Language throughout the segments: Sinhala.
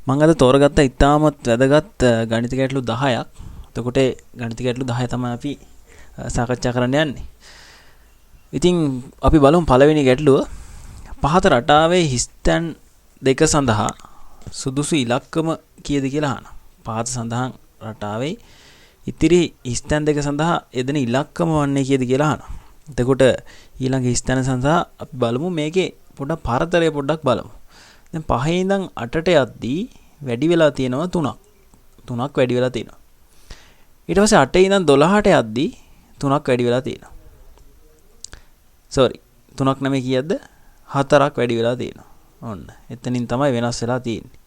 මම අද තෝරගත්ත ඉතාමත් වැදගත් ගණිත ගැටලු 10ක්. එතකොට ගණිත ගැටලු 10 තමයි අපි සාකච්ඡා කරන්න යන්නේ. ඉතින් අපි බලමු පළවෙනි ගැටලුව. පහත රටාවේ හිස්තැන් දෙක සඳහා සුදුසු ඉලක්කම කීයද කියලා අහනවා. පහත සඳහන් රටාවේ ඉතිරි හිස්තැන් දෙක සඳහා යෙදෙන ඉලක්කම වන්නේ කීයද කියලා අහනවා. එතකොට ඊළඟ හිස්තැන සඳහා අපි බලමු මේකේ පොඩ්ඩක් පරතරය පොඩ්ඩක් බලමු. දැන් 5 ඉඳන් 8ට යද්දී වැඩි වෙලා තියෙනවා 3ක්. 3ක් වැඩි වෙලා තියෙනවා. ඊට පස්සේ 8 ඉඳන් 12ට යද්දී 3ක් වැඩි වෙලා තියෙනවා. sorry 3ක් නෙමෙයි කීයද? 4ක් වැඩි වෙලා තියෙනවා. ඔන්න. එතනින් තමයි වෙනස් වෙලා තියෙන්නේ.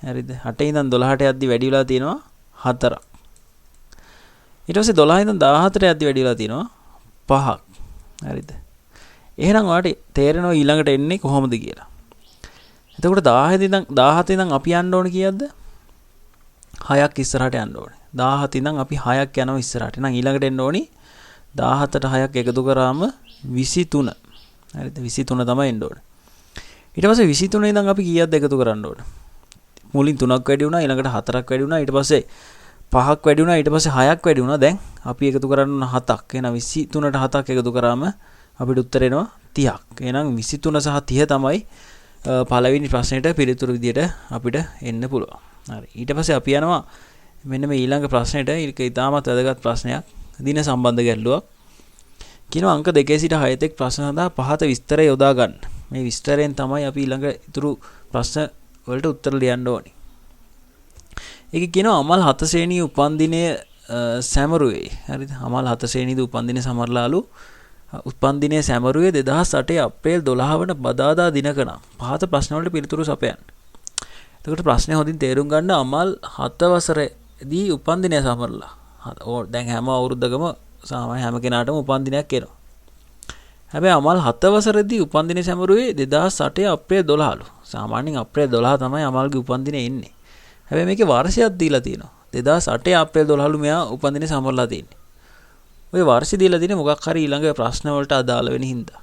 හරිද? 8 ඉඳන් 12ට යද්දී වැඩි වෙලා තියෙනවා 4ක්. ඊට පස්සේ 12 ඉඳන් 14ට යද්දී වැඩි වෙලා තියෙනවා 5ක්. හරිද? එහෙනම් ඔයාලට තේරෙනවා ඊළඟට එන්නේ කොහොමද කියලා. එතකොට 17 ඉඳන් අපි යන්න ඕනේ කීයද? 6ක් ඉස්සරහට යන්න ඕනේ. 17 ඉඳන් අපි 6ක් යනවා ඉස්සරහට. එහෙනම් ඊළඟට එන්න ඕනේ 17ට 6ක් එකතු කරාම 23. හරිද? 23 තමයි එන්න ඕනේ. ඊට පස්සේ 23 ඉඳන් අපි කීයක්ද එකතු කරන්න ඕනේ? මුලින් 3ක් වැඩි වුණා, ඊළඟට 4ක් වැඩි වුණා, ඊට පස්සේ 5ක් වැඩි වුණා, ඊට පස්සේ 6ක් වැඩි වුණා. දැන් අපි එකතු කරන්න ඕන 7ක්. එහෙනම් 23ට 7ක් එකතු කරාම අපිට උත්තර එනවා 30ක්. එහෙනම් 23 සහ 30 තමයි පළවෙනි ප්‍රශ්නෙට පිළිතුරු විදියට අපිට එන්න පුළුවන්. හරි. ඊට පස්සේ අපි යනවා මෙන්න මේ ඊළඟ ප්‍රශ්නෙට. ඒක ඉතාමත් වැදගත් ප්‍රශ්නයක්. දින සම්බන්ධ ගැටලුවක්. කියනවා අංක 2 සිට 6 තෙක් ප්‍රශ්න සඳහා පහත විස්තරය යොදා ගන්න. මේ විස්තරයෙන් තමයි අපි ඊළඟ ඉතුරු ප්‍රශ්න වලට උත්තර ලියන්න ඕනේ. ඒක කියනවා අමල් 7 ශ්‍රේණියේ උපන්දිනය සැමරුවේ. හරිද? අමල් 7 ශ්‍රේණියේ උපන්දිනය සමරලාලු උපන්දිනය සැමරුවේ 2008 අප්‍රේල් 12 වන බදාදා දිනක නම් පහත ප්‍රශ්න වලට පිළිතුරු සපයන්න. එතකොට ප්‍රශ්නේ හොඳින් තේරුම් ගන්න. අමල් 7 වසරේදී උපන්දිනය සමරලා. දැන් හැම අවුරුද්දකම සාමාන්‍ය හැම කෙනාටම උපන්දිනයක් එනවා. හැබැයි අමල් 7 වසරේදී උපන්දිනය සැමරුවේ 2008 අප්‍රේල් 12ලු. සාමාන්‍යයෙන් අප්‍රේල් 12 තමයි අමල්ගේ උපන්දිනය එන්නේ. හැබැයි මේකේ වර්ෂයක් දීලා තියෙනවා. 2008 අප්‍රේල් 12ලු මෙයා උපන්දිනය සමරලා තියෙන්නේ. ඔය වර්ෂය දීලා තියෙන්නේ මොකක් හරි ඊළඟ ප්‍රශ්න වලට අදාළ වෙන හින්දා.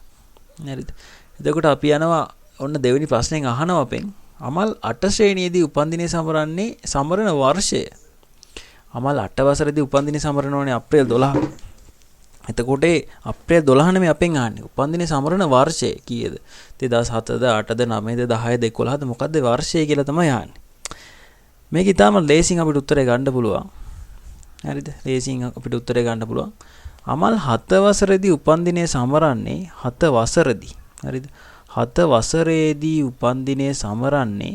හරිද? එතකොට අපි යනවා ඔන්න දෙවෙනි ප්‍රශ්නෙන් අහනවා අපෙන් අමල් 8 ශ්‍රේණියේදී උපන්දිනය සමරන වර්ෂය. අමල් 8 වසරේදී උපන්දිනය සමරනෝනේ අප්‍රේල් 12. එතකොට අප්‍රේල් 12 නෙමෙයි අපෙන් අහන්නේ. උපන්දිනය සමරන වර්ෂය කීයද? 2007ද 8ද 9ද 10ද 11ද මොකද්ද වර්ෂය කියලා තමයි අහන්නේ. මේක ඊටම ලේසියෙන් අපිට උත්තරේ ගන්න පුළුවන්. හරිද? ලේසියෙන් අපිට උත්තරේ ගන්න පුළුවන්. අමල් 7 වසරේදී උපන්දිනය සමරන්නේ 7 වසරේදී. හරිද? 7 වසරේදී උපන්දිනය සමරන්නේ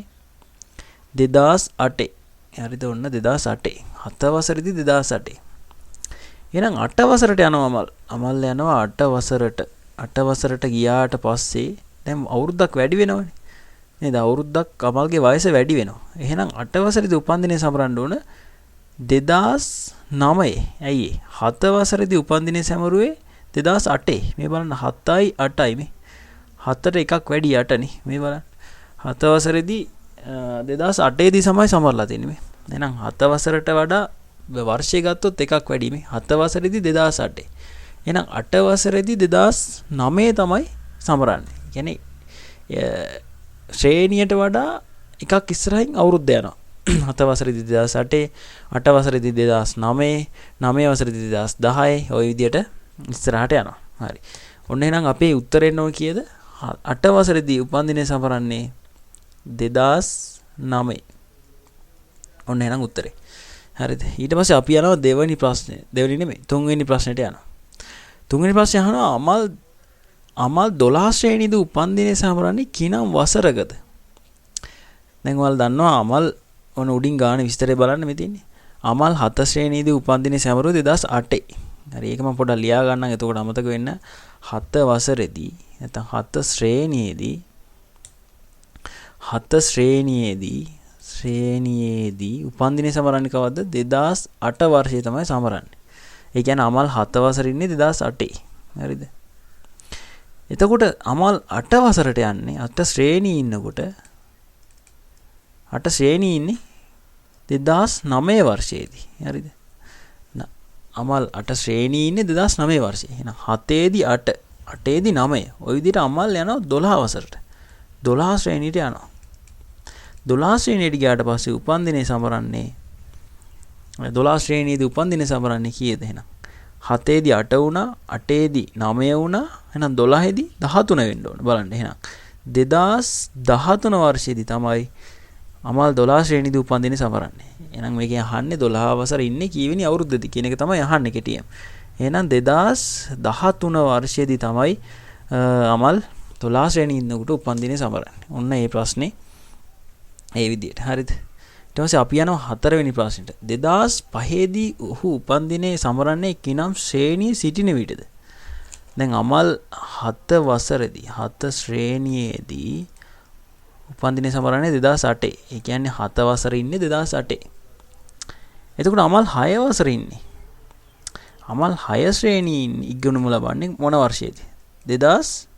2008. හරිද? ඔන්න 2008. 7 වසරේදී 2008. එහෙනම් 8 වසරට යනවා අමල්. අමල් යනවා 8 වසරට. 8 වසරට ගියාට පස්සේ දැන් අවුරුද්දක් වැඩි වෙනවනේ. නේද? අවුරුද්දක් අමල්ගේ වයස වැඩි වෙනවා. එහෙනම් 8 වසරේදී උපන්දිනය සමරන්න ඕන 2009. ඇයි 7 වසරේදී උපන්දිනය සැමරුවේ 2008. මේ බලන්න 7යි 8යි මේ. 7ට එකක් වැඩි 8නේ. මේ බලන්න. 7 වසරේදී 2008 දී තමයි සමරලා තියෙන්නේ මේ. එහෙනම් 7 වසරට වඩා වර්ෂය ගත්තොත් එකක් වැඩි මේ. 7 වසරේදී 2008. එහෙනම් 8 වසරේදී 2009 තමයි සමරන්නේ. කියන්නේ ශ්‍රේණියට වඩා එකක් ඉස්සරහින් අවුරුද්ද යනවා. 7 වසරේදී 2008, 8 වසරේදී 2009, 9 වසරේදී 2010 ওই විදියට ඉස්සරහට යනවා. හරි. ඔන්න එහෙනම් අපේ උත්තරේ එන්න ඕන කීයද? 8 වසරේදී උපන්දිනය සමරන්නේ 2009. ඔන්න එහෙනම් උත්තරේ. හරිද? ඊට පස්සේ අපි යනවා දෙවෙනි ප්‍රශ්නේ. දෙවෙනි නෙමෙයි, තුන්වෙනි ප්‍රශ්නෙට යනවා. තුන්වෙනි ප්‍රශ්නේ අහනවා අමල් 12 ශ්‍රේණියේදී උපන්දිනය සමරන්නේ කිනම් වසරකද? දැන් ඔයාලා දන්නවා අමල් ඔන්න උඩින් ගාන විස්තරය බලන්න මේ තියෙන්නේ. අමල් 7 ශ්‍රේණියේදී උපන්දිනය සැමරුවේ 2008. හරි ඒක මම පොඩ්ඩක් ලියා ගන්නම් එතකොට අමතක වෙන්න. 7 වසරේදී නැත්නම් 7 ශ්‍රේණියේදී උපන්දිනය සමරන්නේ කවද්ද? 2008 වර්ෂයේ තමයි සමරන්නේ. ඒ කියන්නේ අමල් 7 වසරේ ඉන්නේ 2008. හරිද? එතකොට අමල් 8 වසරට යන්නේ 8 ශ්‍රේණියේ ඉන්නකොට 8 ශ්‍රේණියේ ඉන්නේ 2009 වර්ෂයේදී. හරිද? අමල් 8 ශ්‍රේණියේ ඉන්නේ 2009 වර්ෂයේ. එහෙනම් 7 දී 8, 8 දී 9. ওই විදිහට අමල් යනවා 12 වසරට. 12 ශ්‍රේණියට යනවා. 12 ශ්‍රේණියට ගියාට පස්සේ උපන් දිනේ සමරන්නේ 12 ශ්‍රේණියේදී උපන් දිනේ සමරන්නේ කීයද එහෙනම්? 7 දී 8 වුණා, 8 දී 9 වුණා, එහෙනම් 12 දී 13 වෙන්න ඕන. බලන්න එහෙනම් 2013 වර්ෂයේදී තමයි අමල් 12 ශ්‍රේණියේදී උපන් දිනේ සමරන්නේ. එහෙනම් මේකෙන් අහන්නේ 12 වසරේ ඉන්නේ කීවෙනි අවුරුද්දද කියන එක තමයි අහන්නේ කෙටියෙන්. එහෙනම් 2013 වර්ෂයේදී තමයි අමල් 12 ශ්‍රේණියේ ඉන්නකොට උපන් දිනේ සමරන්නේ. ඔන්න මේ ප්‍රශ්නේ ඒ විදිහට. හරිද? ඊට පස්සේ අපි යනවා හතරවෙනි ප්‍රශ්නෙට. 2005 දී ඔහු උපන් දිනේ සමරන්නේ කිනම් ශ්‍රේණියේ සිටින විටද? දැන් අමල් 7 වසරේදී 7 ශ්‍රේණියේදී උපන් දිනේ සමරන්නේ 2008. ඒ කියන්නේ 7 වසරේ ඉන්නේ 2008. එතකොට අමල් 6 වසරේ ඉන්නේ. අමල් 6 ශ්‍රේණියේ ඉගෙනුම ලබන්නේ මොන වර්ෂයේදී? 2000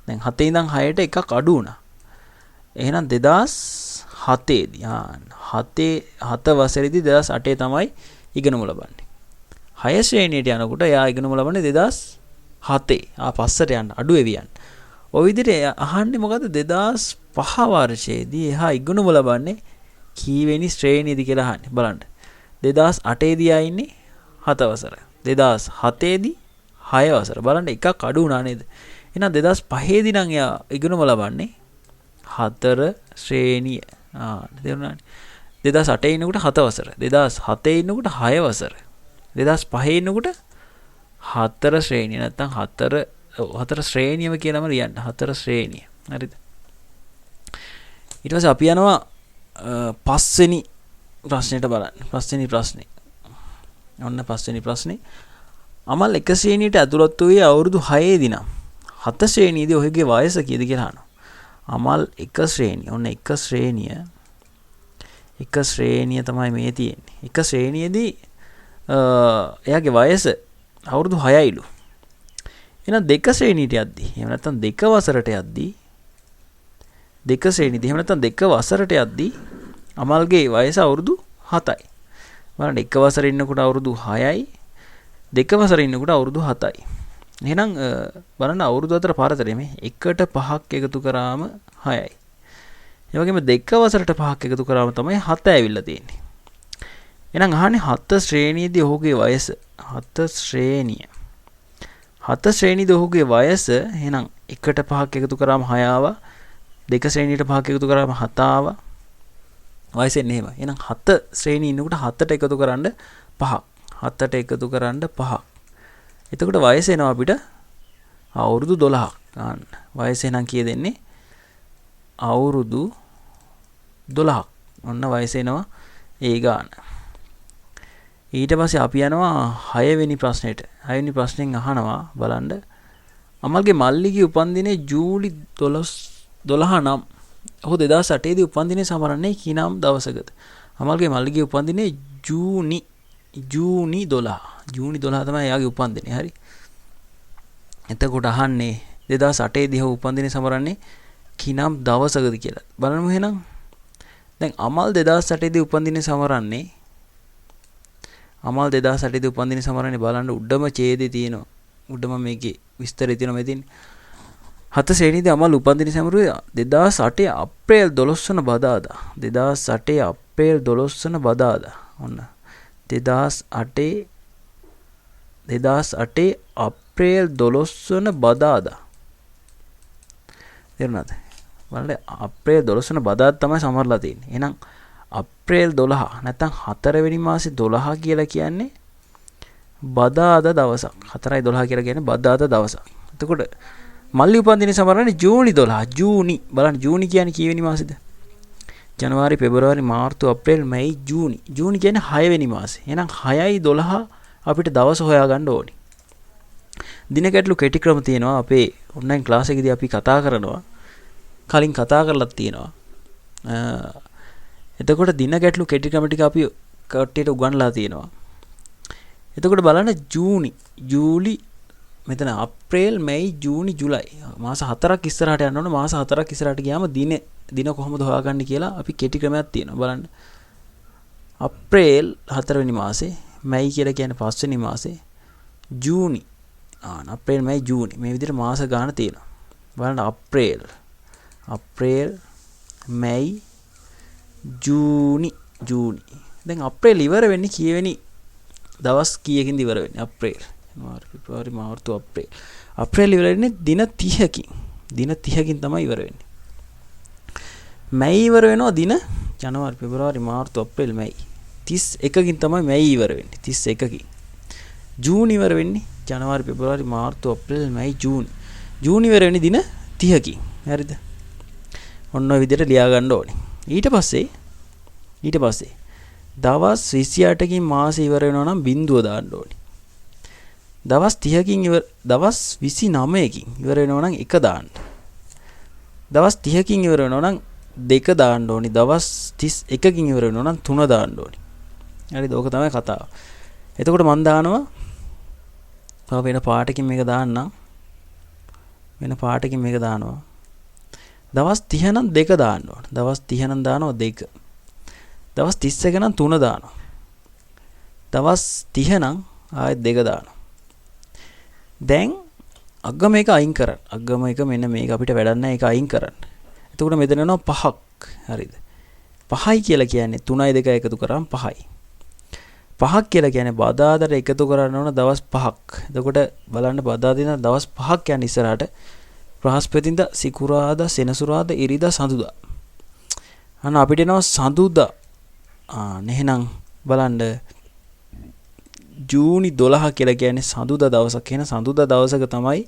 දැන් 7 ඉඳන් 6ට එකක් අඩු වුණා. එහෙනම් 2007 දී 7 වසරේදී 2008 තමයි ඉගෙනුම ලබන්නේ. 6 ශ්‍රේණියට යනකොට එයා ඉගෙනුම ලබන්නේ 2007. පස්සට යන්න අඩු වෙවි යන්න. ඔය විදිහට අහන්නේ මොකද්ද 2005 වර්ෂයේදී එහා ඉගෙනුම ලබන්නේ කීවෙනි ශ්‍රේණියේදී කියලා අහන්නේ. බලන්න. 2008 දී ආ ඉන්නේ 7 වසර. 2007 දී 6 වසර. බලන්න එකක් අඩු වුණා නේද? එහෙනම් 2005 දී නම් එයා ඉගෙනුම ලබන්නේ 4 ශ්‍රේණිය. තේරුණානේ. 2008 ඉන්නකොට 7 වසර. 2007 ඉන්නකොට 6 වසර. 2005 ඉන්නකොට 4 ශ්‍රේණිය නැත්නම් 4 ශ්‍රේණියම කියලාම ලියන්න. 4 ශ්‍රේණිය. හරිද? ඊට පස්සේ අපි යනවා පස්වෙනි ප්‍රශ්නෙට බලන්න. පස්වෙනි ප්‍රශ්නේ. ඔන්න පස්වෙනි ප්‍රශ්නේ. අමල් එක ශ්‍රේණියට ඇතුළත් වූයේ අවුරුදු 6 දී නම් 7 ශ්‍රේණියේදී ඔහුගේ වයස කීයද කියලා අහනවා. අමල් එක ශ්‍රේණිය. ඔන්න එක ශ්‍රේණිය. එක ශ්‍රේණිය තමයි මේ තියෙන්නේ. එක ශ්‍රේණියේදී එයාගේ වයස අවුරුදු 6යිලු. එහෙනම් දෙක ශ්‍රේණියට යද්දී එහෙම නැත්නම් දෙක වසරට යද්දී දෙක ශ්‍රේණියදී එහෙම නැත්නම් දෙක වසරට යද්දී අමල්ගේ වයස අවුරුදු 7යි. බලන්න එක වසරේ ඉන්නකොට අවුරුදු 6යි දෙක වසරේ ඉන්නකොට අවුරුදු 7යි. එහෙනම් බලන්න අවුරුදු අතර පාරතරේ මේ එකට 5ක් එකතු කරාම 6යි. ඒ වගේම දෙක වසරට 5ක් එකතු කරාම තමයි 7 ඇවිල්ලා තියෙන්නේ. එහෙනම් අහන්නේ 7 ශ්‍රේණියේදී ඔහුගේ වයස 7 ශ්‍රේණිය. 7 ශ්‍රේණියේදී ඔහුගේ වයස එහෙනම් එකට 5ක් එකතු කරාම 6 ආවා. දෙක ශ්‍රේණියට 5ක් එකතු කරාම 7 ආවා. වයස එන්නේ එහෙම. එහෙනම් 7 ශ්‍රේණිය ඉන්නකොට 7ට එකතු කරන්න 5ක්. 7ට එකතු කරන්න 5ක්. එතකොට වයස එනවා අපිට අවුරුදු 12ක්. ගන්න. වයස එහෙනම් කීයද එන්නේ? අවුරුදු 12ක්. ඔන්න වයස එනවා ඒ ගාන. ඊට පස්සේ අපි යනවා 6 වෙනි ප්‍රශ්නෙට. 6 වෙනි ප්‍රශ්නෙන් අහනවා බලන්න. අමල්ගේ මල්ලිගේ උපන්දිනේ ජූලි 12 නම් ඔහු 2008 දී උපන්දිනේ සමරන්නේ කිනම් දවසකද? අමල්ගේ මල්ලිගේ උපන්දිනේ ජූනි 12. ජූනි 12 තමයි එයාගේ උපන්දිනේ. හරි. එතකොට අහන්නේ 2008 දී ඔහු උපන්දිනේ සමරන්නේ කිනම් දවසකද කියලා. බලමු එහෙනම්. දැන් අමල් 2008 දී උපන්දිනේ සමරන්නේ අමල් 2008 දී උපන්දිනේ සමරන්නේ බලන්න උඩම ඡේදේ තියෙනවා. උඩම මේකේ විස්තරය තියෙනවා මෙතන. 7 ශ්‍රේණියේදී අමල් උපන්දිනේ සමරුවේ 2008 අප්‍රේල් 12 වන බදාදා. 2008 අප්‍රේල් 12 වන බදාදා. ඔන්න 2008 අප්‍රේල් 12 වන බදාදා. තේරුණාද? බලන්න අප්‍රේල් 12 වන බදාදා තමයි සමරලා තියෙන්නේ. එහෙනම් අප්‍රේල් 12 නැත්නම් 4 වෙනි මාසේ 12 කියලා කියන්නේ බදාදා දවසක්. 4යි 12 කියලා කියන්නේ බදාදා දවසක්. එතකොට මල්ලි උපන්දිනේ සමරන්නේ ජූනි 12. ජූනි. බලන්න ජූනි කියන්නේ කීවෙනි මාසෙද? ජනවාරි, පෙබරවාරි, මාර්තු, අප්‍රේල්, මැයි, ජූනි. ජූනි කියන්නේ 6 වෙනි මාසේ. එහෙනම් 6යි 12 අපිට දවස් හොයාගන්න ඕනේ. දින ගැටලු කෙටි ක්‍රම තියෙනවා අපේ ඔන්ලයින් ක්ලාස් එකේදී අපි කතා කරනවා. කලින් කතා කරලා තියෙනවා. එතකොට දින ගැටලු කෙටි ක්‍රම ටික අපි කට්ටියට උගන්ලා තියෙනවා. එතකොට බලන්න ජූනි, ජූලි, මෙතන අප්‍රේල්, මැයි, ජූනි, ජුලයි මාස 4ක් ඉස්සරහට යන්න ඕන. මාස 4ක් ඉස්සරහට ගියාම දින කොහොමද හොයාගන්නේ කියලා අපි කෙටි ක්‍රමයක් තියෙනවා. බලන්න. අප්‍රේල් 4 වෙනි මාසේ, මැයි කියලා කියන්නේ 5 වෙනි මාසේ, ජූනි අප්‍රේල්, මැයි, ජූනි මේ විදිහට මාස ගාන තියෙනවා. බලන්න අප්‍රේල්, මැයි, ජූනි. දැන් අප්‍රේල් ඉවර වෙන්නේ කීවෙනි දවස් කීයකින්ද ඉවර වෙන්නේ? අප්‍රේල්, ජනවාරි, පෙබරවාරි, මාර්තු, අප්‍රේල්. අප්‍රේල් ඉවර වෙන්නේ දින 30කින්. දින 30කින් තමයි ඉවර වෙන්නේ. මැයි ඉවර වෙනවා දින ජනවාරි, පෙබරවාරි, මාර්තු, අප්‍රේල්, මැයි. 31කින් තමයි මැයි ඉවර වෙන්නේ. 31කින්. ජූන් ඉවර වෙන්නේ ජනවාරි, පෙබරවාරි, මාර්තු, අප්‍රේල්, මැයි, ජූන්. ජූන් ඉවර වෙන්නේ දින 30කින්. හරිද? ඔන්න ඔය විදිහට ලියා ගන්න ඕනේ. ඊට පස්සේ දවස් 28කින් මාසෙ ඉවර වෙනවා නම් බිඳුව දාන්න ඕනේ. දවස් 30කින් දවස් 29කින් ඉවර වෙනවා නම් 1 දාන්න. දවස් 30කින් ඉවර වෙනවා නම් 2 දාන්න ඕනේ. දවස් 31කින් ඉවර වෙනවා නම් 3 දාන්න ඕනේ. හරිද? ඕක තමයි කතාව. එතකොට මම දානවා වෙන පාටකින් මේක දාන්නම්. දවස් 30 නම් 2 දාන්න ඕනේ. දවස් 30 නම් දානවා 2. දවස් 31 නම් 3 දානවා. දවස් 30 නම් ආයෙත් 2 දානවා. දැන් අග්ගම එක අයින් කරන්න. අග්ගම එක මෙන්න මේක අපිට වැඩක් නැහැ. ඒක අයින් කරන්න. එතකොට මෙතන එනවා 5ක්. හරිද? 5යි කියලා කියන්නේ 3යි 2යි එකතු කරාම 5යි. 5ක් කියලා කියන්නේ බදාදට එකතු කරන්න ඕන දවස් 5ක්. එතකොට බලන්න බදාදින දවස් 5ක් යන ඉස්සරහට බ්‍රහස්පතින්දා, සිකුරාදා, සෙනසුරාදා, ඉරිදා, සඳුදා. අන්න අපිට එනවා සඳුදා. එහෙනම් බලන්න ජූනි 12 කියලා කියන්නේ සඳුදා දවසක්. එහෙනම් සඳුදා දවසක තමයි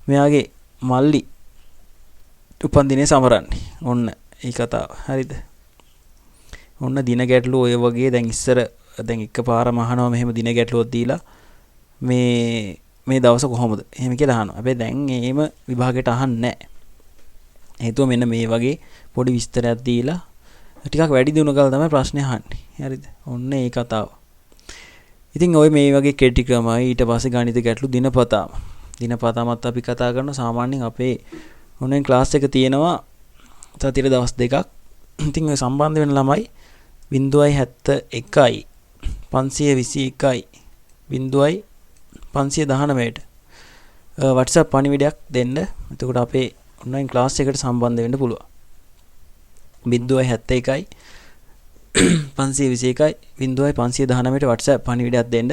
මෙයාගේ මල්ලි උපන්දිනේ සමරන්නේ. ඔන්න ඒ කතාව. හරිද? ඔන්න දින ගැටළු ඔය වගේ දැන් ඉස්සර දැන් එකපාරම අහනවා මෙහෙම දින ගැටලුවක් දීලා මේ දවස කොහොමද එහෙම කියලා අහනවා. හැබැයි දැන් එහෙම විභාගයට අහන්නේ නැහැ. හේතුව මෙන්න මේ වගේ පොඩි විස්තරයක් දීලා ටිකක් වැඩි දිනු කරලා තමයි ප්‍රශ්නේ අහන්නේ. හරිද? ඔන්න ඒ කතාව. ඉතින් ඔය මේ වගේ කෙටි ක්‍රමයි ඊට පස්සේ ගණිත ගැටලු දිනපතාමත් අපි කතා කරනවා. සාමාන්‍යයෙන් අපේ ඔන්ලයින් ක්ලාස් එක තියෙනවා සතියේ දවස් දෙකක්. ඉතින් ඔය සම්බන්ධ වෙන ළමයි 0.71යි 521යි 0.519ට WhatsApp පණිවිඩයක් දෙන්න. එතකොට අපේ ඔන්ලයින් ක්ලාස් එකට සම්බන්ධ වෙන්න පුළුවන්. 0.71යි 521යි 0.519ට WhatsApp පණිවිඩයක් දෙන්න.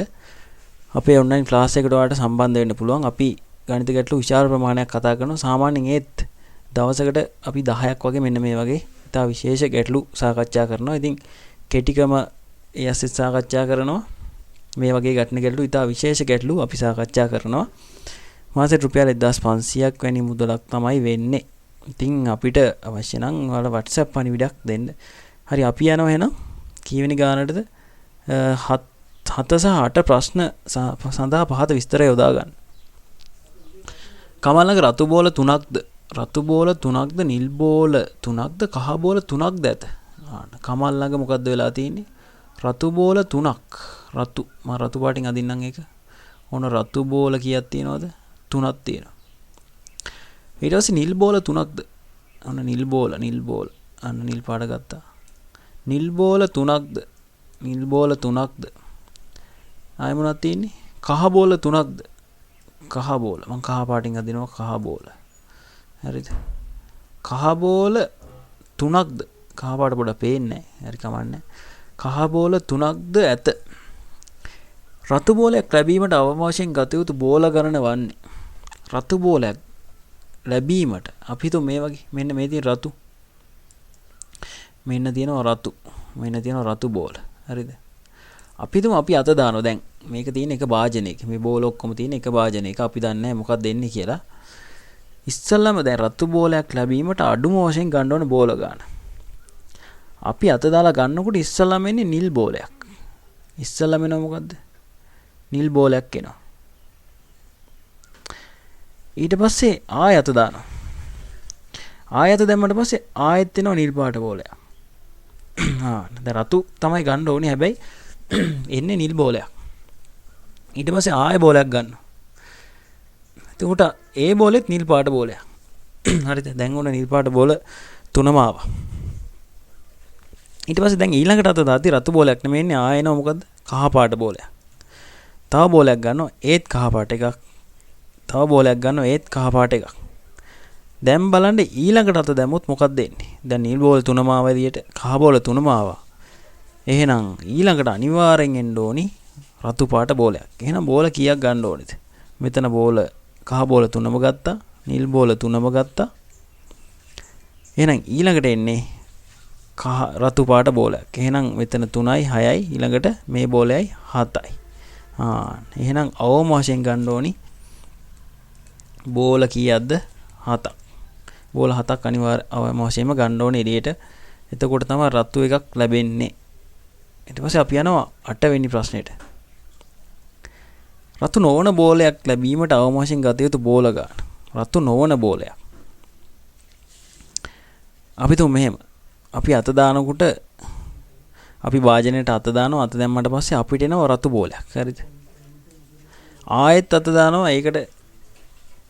අපේ ඔන්ලයින් ක්ලාස් එකට ඔයාලට සම්බන්ධ වෙන්න පුළුවන්. අපි ගණිත ගැටලු විශාල ප්‍රමාණයක් කතා කරනවා. සාමාන්‍යයෙන් ඒත් දවසකට අපි 10ක් වගේ මෙන්න මේ වගේ ඉතා විශේෂ ගැටලු සාකච්ඡා කරනවා. ඉතින් කෙටිකම එයස්සේ සාකච්ඡා කරනවා. මේ වගේ ගැටන ගැටලු ඉතා විශේෂ ගැටලු අපි සාකච්ඡා කරනවා. මාසෙට රුපියල් 1500ක් වැනි මුදලක් තමයි වෙන්නේ. ඉතින් අපිට අවශ්‍ය නම් ඔයාලා WhatsApp පණිවිඩයක් දෙන්න. හරි අපි යනවා එහෙනම් කීවෙනි ගානටද 7 සහ 8 ප්‍රශ්න සඳහා පහත විස්තරය යොදා ගන්න. කමල්ලක රතු බෝල 3ක්ද? රතු බෝල 3ක්ද? නිල් බෝල 3ක්ද? කහ බෝල 3ක්ද ඇත? කමල් ළඟ මොකද්ද වෙලා තියෙන්නේ? රතු බෝල 3ක්. රතු මම රතු පාටින් අදින්නම් ඒක. ඕන රතු බෝල කීයක් තියෙනවද? 3ක් තියෙනවා. ඊට පස්සේ නිල් බෝල 3ක්ද? ඔන්න නිල් බෝල. අන්න නිල් පාට ගත්තා. නිල් බෝල 3ක්ද? නිල් බෝල 3ක්ද? ආයෙ මොනවද තියෙන්නේ? කහ බෝල 3ක්ද? කහ බෝල. මම කහ පාටින් අදිනවා කහ බෝල. හරිද? කහ බෝල 3ක්ද? කහ පාට පොඩ පේන්නේ නැහැ. හරි කමන්නේ. කහ බෝල 3ක්ද ඇත? රතු බෝලයක් ලැබීමට අවශ්‍යයෙන් ගත යුතු බෝල ගණන වන්නේ. රතු බෝලයක් ලැබීමට අපි හිතමු මේ වගේ මෙන්න මේ තියෙන රතු. මෙන්න තියෙනවා රතු. මෙන්න තියෙනවා රතු බෝල. හරිද? අපි හිතමු අපි අත දානවා දැන්. මේක තියෙන එක භාජනයක. මේ බෝල ඔක්කොම තියෙන එක භාජනයක. අපි දන්නේ නැහැ මොකක්ද දෙන්නේ කියලා. ඉස්සල්ලාම දැන් රතු බෝලයක් ලැබීමට අඩුම වශයෙන් ගන්න ඕන බෝල ගන්න. අපි අත දාලා ගන්නකොට ඉස්සල්ලාම එන්නේ නිල් බෝලයක්. ඉස්සල්ලාම එනවා මොකද්ද? නිල් බෝලයක් එනවා. ඊට පස්සේ ආයෙත් දානවා. ආයෙත් දැම්මට පස්සේ ආයෙත් එනවා නිල් පාට බෝලයක්. දැන් රතු තමයි ගන්න ඕනේ හැබැයි එන්නේ නිල් බෝලයක්. ඊට පස්සේ ආයෙ බෝලයක් ගන්නවා. එතකොට ඒ බෝලෙත් නිල් පාට බෝලයක්. හරිද? දැන් ඕන නිල් පාට බෝල තුනම ආවා. ඊට පස්සේ දැන් ඊළඟට අත දාති රතු බෝලයක් නෙමෙයි එන්නේ ආයෙ එනවා මොකද්ද? කහ පාට බෝලයක්. තව බෝලයක් ගන්නවා ඒත් කහ පාට එකක්. තව බෝලයක් ගන්නවා ඒත් කහ පාට එකක්. දැන් බලන්න ඊළඟට අත දැම්මොත් මොකක්ද එන්නේ? දැන් නිල් බෝල 3ම ආවා එළියට, කහ බෝල 3ම ආවා. එහෙනම් ඊළඟට අනිවාර්යෙන් එන්න ඕනි රතු පාට බෝලයක්. එහෙනම් බෝල කීයක් ගන්න ඕනේද? මෙතන බෝල කහ බෝල 3ම ගත්තා, නිල් බෝල 3ම ගත්තා. එහෙනම් ඊළඟට එන්නේ රතු පාට බෝලයක්. එහෙනම් මෙතන 3යි 6යි ඊළඟට මේ බෝලයයි 7යි. එහෙනම් අවම වශයෙන් ගන්න ඕනි බෝල කීයක්ද? 7ක්. බෝල 7ක් අවම වශයෙන්ම ගන්න ඕනේ එළියට. එතකොට තමයි රතු එකක් ලැබෙන්නේ. ඊට පස්සේ අපි යනවා 8 වෙනි ප්‍රශ්නෙට. රතු නොවන බෝලයක් ලැබීමට අවම වශයෙන් ගත යුතු බෝල ගන්න. රතු නොවන බෝලයක්. අපි තුමු මෙහෙම. අපි අත දානකොට අපි වාජනයට අත දානවා. අත දැම්මට පස්සේ අපිට එනවා රතු බෝලයක්. හරිද? ආයෙත් අත දානවා. ඒකට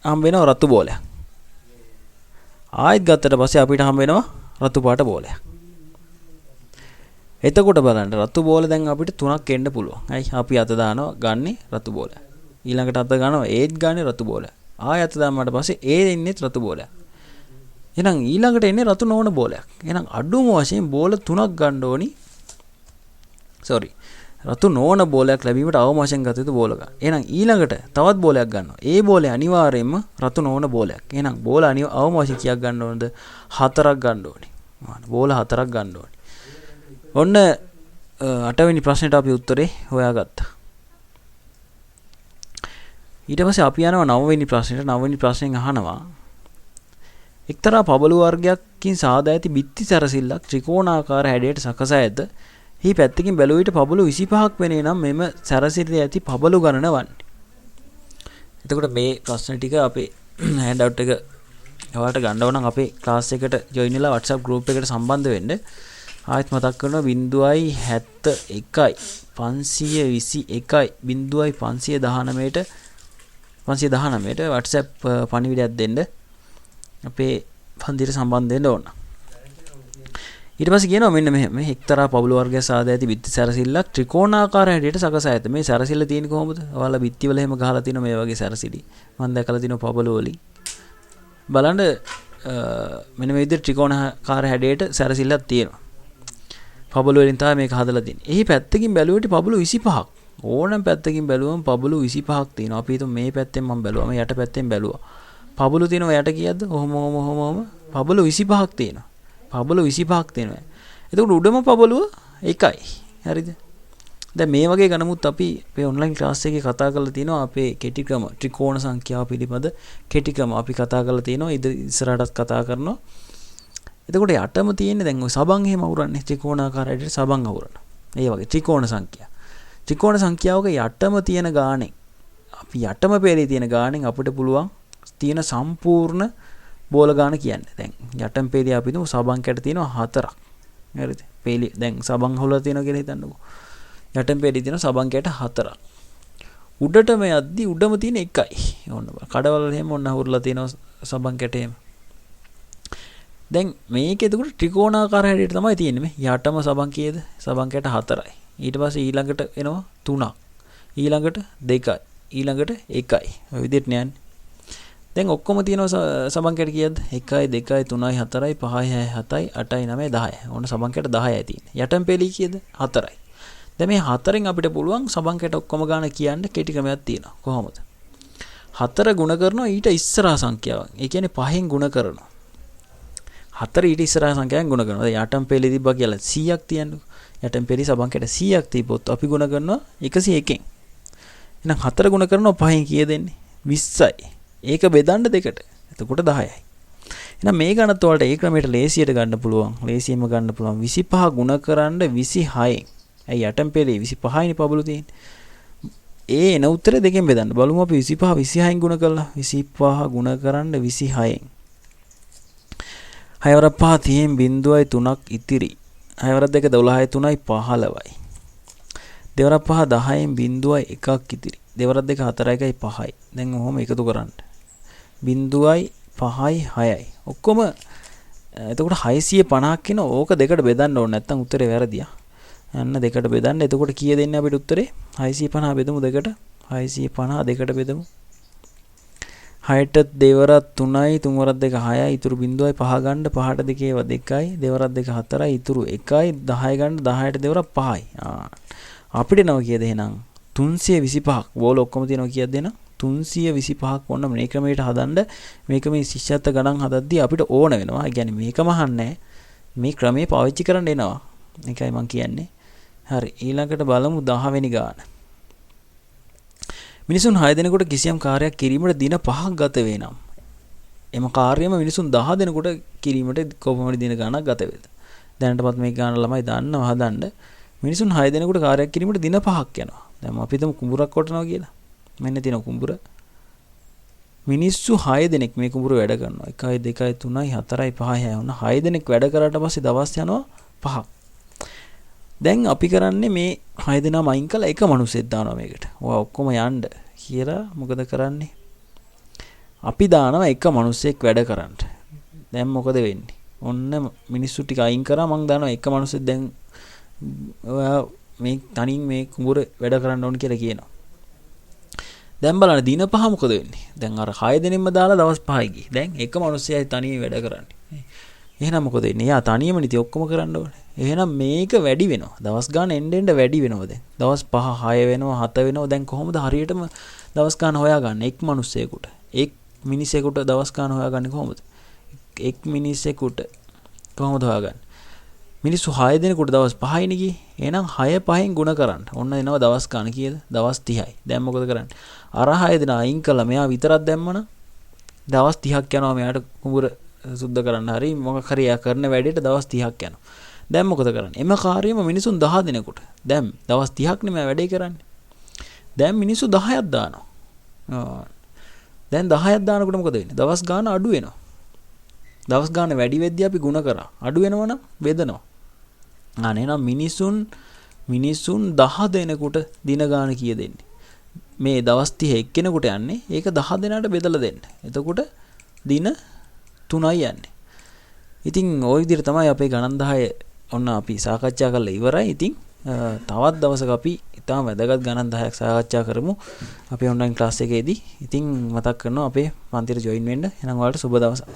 හම්බ වෙනවා රතු බෝලයක්. ආයෙත් ගත්තට පස්සේ අපිට හම්බ වෙනවා රතු පාට බෝලයක්. එතකොට බලන්න රතු බෝල දැන් අපිට 3ක් එන්න පුළුවන්. ඇයි? අපි අත දානවා ගන්නේ රතු බෝලයක්. ඊළඟට අත ගන්නවා ඒත් ගන්නේ රතු බෝලයක්. ආයෙ අත දාම්මට පස්සේ ඒ එන්නේත් රතු බෝලයක්. එහෙනම් ඊළඟට එන්නේ රතු නොවන බෝලයක්. එහෙනම් අඩුම වශයෙන් බෝල 3ක් ගන්න ඕනි. රතු නොවන බෝලයක් ලැබීමට අවම වශයෙන් ගත යුතු බෝල ගන්න. එහෙනම් ඊළඟට තවත් බෝලයක් ගන්නවා. ඒ බෝලේ අනිවාර්යයෙන්ම රතු නොවන බෝලයක්. එහෙනම් බෝල අවම වශයෙන් කීයක් ගන්න ඕනද? 4ක් ගන්න ඕනි. බෝල 4ක් ගන්න ඕනි. ඔන්න 8 වෙනි ප්‍රශ්නෙට අපි උත්තරේ හොයාගත්තා. ඊට පස්සේ අපි යනවා 9 වෙනි ප්‍රශ්නෙට. 9 වෙනි ප්‍රශ්නෙන් අහනවා එක්තරා පබළු වර්ගයකින් සාදා ඇති බිත්ති සැරසිල්ලක් ත්‍රිකෝණාකාර හැඩයට සකසා ඇත. හි පැත්තකින් බැලුව විට පබළු 25ක් වෙනේ නම් මෙම සැරසිල්ලේ ඇති පබළු ගණන වන්නේ. එතකොට මේ ප්‍රශ්න ටික අපේ හෑන්ඩ් අවුට් එක ඔයාලට ගන්න ඕන නම් අපේ ක්ලාස් එකට ජොයින් වෙලා WhatsApp group එකට සම්බන්ධ වෙන්න. ආයෙත් මතක් කරනවා 0.71 521 519ට WhatsApp පණිවිඩයක් දෙන්න. අපේ පන්තියට සම්බන්ධ වෙන්න ඕන. ඊට පස්සේ කියනවා මෙන්න මෙහෙම එක්තරා පබළු වර්ගයක් සාදා ඇති බිත්ති සැරසිල්ලක් ත්‍රිකෝණාකාර හැඩයට සකසා ඇත. මේ සැරසිල්ල තියෙන්නේ කොහොමද? ඔයාලා බිත්ති වල එහෙම ගහලා තියෙන මේ වගේ සැරසිලි. මම දැකලා තියෙන පබළු වලින්. බලන්න මෙන්න මේ විදිහට ත්‍රිකෝණාකාර හැඩයට සැරසිල්ලක් තියෙනවා. පබළු වලින් තමයි මේක හදලා තියෙන්නේ. එහි පැත්තකින් බැලුවට පබළු 25ක්. ඕනම පැත්තකින් බැලුවම පබළු 25ක් තියෙනවා. අපි හිතමු මේ පැත්තෙන් මම බැලුවා. මේ යට පැත්තෙන් බැලුවා. පබළු තියෙනවා යට කීයක්ද? ඔහොම පබළු 25ක් තියෙනවා. පබළු 25ක් තියෙනවා. එතකොට උඩම පබළුව 1යි. හරිද? දැන් මේ වගේ ගණමුත් අපි අපේ ඔන්ලයින් ක්ලාස් එකේ කතා කරලා තියෙනවා. අපේ කෙටි ක්‍රම ත්‍රිකෝණ සංඛ්‍යාව පිළිබඳ කෙටි ක්‍රම අපි කතා කරලා තියෙනවා. ඉස්සරහටත් කතා කරනවා. එතකොට යටම තියෙන්නේ දැන් ඔය සබන් එහෙම අවුරන්නේ ත්‍රිකෝණාකාර හැඩයට සබන් අවුරන. ඒ වගේ ත්‍රිකෝණ සංඛ්‍යා. ත්‍රිකෝණ සංඛ්‍යාවක යටම තියෙන ගාණෙන් අපි යටම පෙරේ තියෙන ගාණෙන් අපිට පුළුවන් තියෙන සම්පූර්ණ බෝල ගාන කියන්නේ. දැන් යටම පෙළිය අපි තුමු සබන් කැට තියෙනවා 4ක්. හරිද? පෙළිය දැන් සබන් හොලලා තියෙනවා කියලා හිතන්නකෝ. යටම පෙළිය තියෙනවා සබන් කැට 4ක්. උඩටම යද්දි උඩම තියෙන 1යි. ඕන්න බලන්න. කඩවල එහෙම ඔන්න හොරලා තියෙනවා සබන් කැටේම. දැන් මේක එතකොට ත්‍රිකෝණාකාර හැඩයට තමයි තියෙන්නේ මේ. යටම සබන් කීයද? සබන් කැට 4යි. ඊට පස්සේ ඊළඟට එනවා 3ක්. ඊළඟට 2යි. ඊළඟට 1යි. ඔය විදිහට යන්නේ. දැන් ඔක්කොම තියෙනවා සබන් කැට කීයද? 1යි 2යි 3යි 4යි 5යි 6යි 7යි 8යි 9යි 10යි. ඕන සබන් කැට 10යි තියෙන්නේ. යටම පෙළී කීයද? 4යි. දැන් මේ 4න් අපිට පුළුවන් සබන් කැට ඔක්කොම ගාන කියන්න කෙටි ක්‍රමයක් තියෙනවා. කොහොමද? 4 ගුණ කරනවා ඊට ඉස්සරහා සංඛ්‍යාවක්. ඒ කියන්නේ 5න් ගුණ කරනවා. 4 ඊට ඉස්සරහා සංඛ්‍යාවෙන් ගුණ කරනවා. දැන් යටම පෙළී තිබ්බා කියලා 100ක් තියන්නකෝ. යටම පෙළී සබන් කැට 100ක් තිබ්බොත් අපි ගුණ කරනවා 101න්. එහෙනම් 4 ගුණ කරනවා 5න් කීයද එන්නේ? 20යි. ඒක බෙදන්න දෙකට. එතකොට 10යි. එහෙනම් මේ ගණත් වලට ඒ ක්‍රමයට ලේසියට ගන්න පුළුවන්. ලේසියෙන්ම ගන්න පුළුවන් 25 ගුණ කරන්න 26න්. ඇයි යටම පෙළේ 25යිනේ පබළු තියෙන්නේ. ඒ එන උත්තරේ දෙකෙන් බෙදන්න. බලමු අපි 25 26න් ගුණ කළා. 25 ගුණ කරන්න 26න්. 6 වරක් 5 30න් 0.3ක් ඉතිරි. 6 වරක් 2 12යි 3යි 15යි. 2 වරක් 5 10න් 0.1ක් ඉතිරි. 2 වරක් 2 4යි 5යි. දැන් ඔහොම එකතු කරන්න. 0.5යි 6යි. ඔක්කොම එතකොට 650ක් කියන ඕක දෙකට බෙදන්න ඕනේ නැත්නම් උත්තරේ වැරදියා. යන්න දෙකට බෙදන්න. එතකොට කීය දෙන්නේ අපිට උත්තරේ? 650 බෙදමු දෙකට. 650 දෙකට බෙදමු. 6ට දෙවරක් 3යි 3 වරක් 2 6යි ඉතුරු 0යි 5 ගන්න 5ට දෙකේ 2යි දෙවරක් 2 4යි ඉතුරු 1යි 10 ගන්න 10ට දෙවරක් 5යි. අපිට නව කීයද එහෙනම් 325ක් බෝල ඔක්කොම තියෙනවා කීයද එහෙනම් 325ක් වොන්න මේ ක්‍රමයට හදන්න මේක මේ ශිෂ්‍යත්ව ගණන් හදද්දී අපිට ඕන වෙනවා. ඒ කියන්නේ මේකම අහන්නේ මේ ක්‍රමයේ පාවිච්චි කරන්න එනවා. ඒකයි මම කියන්නේ. හරි ඊළඟට බලමු 10 වෙනි ගාන. මිනිසුන් 6 දෙනෙකුට කිසියම් කාර්යයක් කිරීමට දින 5ක් ගත වේ නම් එම කාර්යයම මිනිසුන් 10 දෙනෙකුට කිරීමට කොපමණ දින ගණනක් ගත වේද? දැනටමත් මේ ගාන ළමයි දන්නවා හදන්න. මිනිසුන් 6 දෙනෙකුට කාර්යයක් කිරීමට දින 5ක් යනවා. දැන් අපි හිතමු කුඹුරක් කොටනවා කියලා. මෙන්න තියෙන කුඹුර. මිනිස්සු 6 දෙනෙක් මේ කුඹුර වැඩ කරනවා. 1යි 2යි 3යි 4යි 5යි වුණ 6 දෙනෙක් වැඩ කරාට පස්සේ දවස් යනවා 5ක්. දැන් අපි කරන්නේ මේ 6 දෙනාම අයින් කළා එක මිනිහෙක් දානවා මේකට. ඔයා ඔක්කොම යන්න කියලා මොකද කරන්නේ? අපි දානවා එක මිනිහෙක් වැඩ කරන්න. දැන් මොකද වෙන්නේ? ඔන්න මිනිස්සු ටික අයින් කරා මං දානවා එක මිනිහෙක් දැන් ඔයා මේ තනින් මේ කුඹුර වැඩ කරන්න ඕන කියලා කියනවා. දැන් බලන්න දින 5 මොකද වෙන්නේ? දැන් අර 6 දෙනෙක්ම දාලා දවස් 5යි ගියේ. දැන් එක මිනිහයි තනියම වැඩ කරන්නේ. එහෙනම් මොකද වෙන්නේ? එයා තනියම නිති ඔක්කොම කරන්න ඕනේ. එහෙනම් මේක වැඩි වෙනවා. දවස් ගාන එන්න වැඩි වෙනවා දැන්. දවස් 5 6 වෙනවා 7 වෙනවා. දැන් කොහොමද හරියටම දවස් ගාන හොයාගන්නේ? එක් මිනිහෙකුට. එක් මිනිහෙකුට දවස් ගාන හොයාගන්නේ කොහොමද? එක් මිනිහෙකුට කොහොමද හොයාගන්නේ? මිනිස්සු 6 දෙනෙකුට දවස් 5යිනේ ගියේ. එහෙනම් 6 5න් ගුණ කරන්න. ඔන්න එනවා දවස් ගාන කීයද? දවස් 30යි. දැන් මොකද කරන්නේ? අර 6 දෙනා අයින් කළා මෙයා විතරක් දැම්මනම් දවස් 30ක් යනවා මෙයාට කුඹුර සුද්ධ කරන්න. හරි මොකක් හරි එයා කරන වැඩේට දවස් 30ක් යනවා. දැන් මොකද කරන්නේ? එම කාර්යම මිනිසුන් 10 දෙනෙකුට. දැන් දවස් 30ක් නේ මම වැඩේ කරන්නේ. දැන් මිනිස්සු 10ක් දානවා. දැන් 10ක් දානකොට මොකද වෙන්නේ? දවස් ගාන අඩු වෙනවා. දවස් ගාන වැඩි වෙද්දී අපි ಗುಣ කරා. අඩු වෙනවනම් බෙදනවා. අනේ නම් මිනිසුන් 10 දෙනෙකුට දින ගාන කීය දෙන්නේ? මේ දවස් 30 එක්කෙනෙකුට යන්නේ. ඒක 10 දෙනාට බෙදලා දෙන්න. එතකොට දින 3යි යන්නේ. ඉතින් ওই විදිහට තමයි අපේ ගණන් 10 ඔන්න අපි සාකච්ඡා කරලා ඉවරයි. ඉතින් තවත් දවසක අපි ඉතාම වැදගත් ගණන් 10ක් සාකච්ඡා කරමු අපේ ඔන්ලයින් ක්ලාස් එකේදී. ඉතින් මතක් කරනවා අපේ පන්තියට ජොයින් වෙන්න. එහෙනම් ඔයාලට සුබ දවසක්.